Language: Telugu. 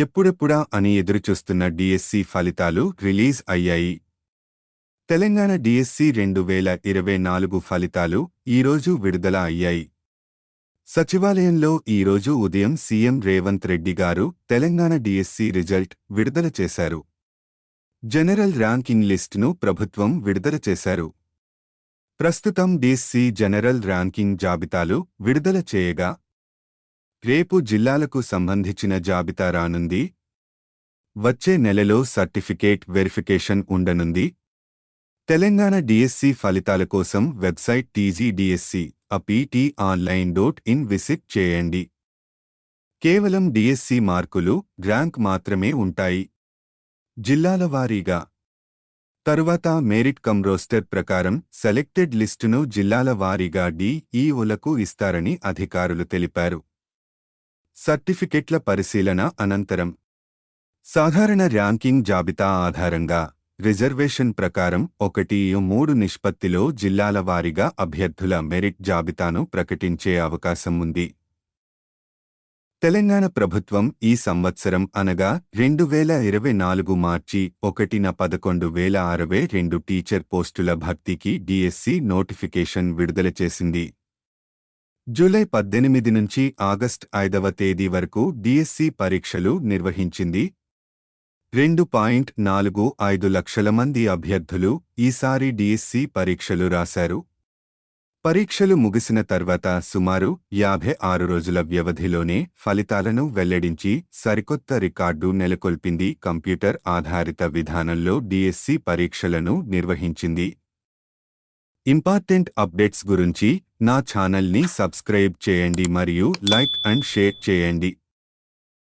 ఎప్పుడెప్పుడా అని ఎదురుచూస్తున్న డిఎస్సి ఫలితాలు రిలీజ్ అయ్యాయి. తెలంగాణ డిఎస్సి 2024 ఫలితాలు ఈరోజు విడుదల అయ్యాయి. సచివాలయంలో ఈరోజు ఉదయం సీఎం రేవంత్ రెడ్డి గారు తెలంగాణ డిఎస్సి రిజల్ట్ విడుదల చేశారు. జనరల్ ర్యాంకింగ్ లిస్టును ప్రభుత్వం విడుదల చేశారు. ప్రస్తుతం డిఎస్సి జనరల్ ర్యాంకింగ్ జాబితాలు విడుదల చేయగా రేపు జిల్లాలకు సంబంధించిన జాబితా రానుంది. వచ్చే నెలలో సర్టిఫికేట్ వెరిఫికేషన్ ఉండనుంది. తెలంగాణ డిఎస్సి ఫలితాల కోసం వెబ్సైట్ టీజీడీఎస్సీ apt.online.in విజిట్ చేయండి. కేవలం డిఎస్సి మార్కులు, ర్యాంక్ మాత్రమే ఉంటాయి. జిల్లాల వారీగా తరువాత మెరిట్ కమ్ రోస్టర్ ప్రకారం సెలెక్టెడ్ లిస్టును జిల్లాల వారీగా డిఈఓలకు ఇస్తారని అధికారులు తెలిపారు. సర్టిఫికెట్ల పరిశీలన అనంతరం సాధారణ ర్యాంకింగ్ జాబితా ఆధారంగా రిజర్వేషన్ ప్రకారం 1:3 నిష్పత్తిలో జిల్లాల వారీగా అభ్యర్థుల మెరిట్ జాబితాను ప్రకటించే అవకాశం ఉంది. తెలంగాణ ప్రభుత్వం ఈ సంవత్సరం అనగా 2024 మార్చి 1న 11,062 టీచర్ పోస్టుల భర్తీకి డిఎస్సి నోటిఫికేషన్ విడుదల చేసింది. జూలై 18 నుంచి ఆగస్టు 5వ తేదీ వరకు డిఎస్సి పరీక్షలు నిర్వహించింది. 2.45 లక్షల మంది అభ్యర్థులు ఈసారి డిఎస్సి పరీక్షలు రాశారు. పరీక్షలు ముగిసిన తర్వాత సుమారు 56 రోజుల వ్యవధిలోనే ఫలితాలను వెల్లడించి సరికొత్త రికార్డు నెలకొల్పింది. కంప్యూటర్ ఆధారిత విధానంలో డిఎస్సి పరీక్షలను నిర్వహించింది. ఇంపార్టెంట్ అప్డేట్స్ గురించి నా ఛానల్ని సబ్స్క్రైబ్ చేయండి మరియు లైక్ అండ్ షేర్ చేయండి.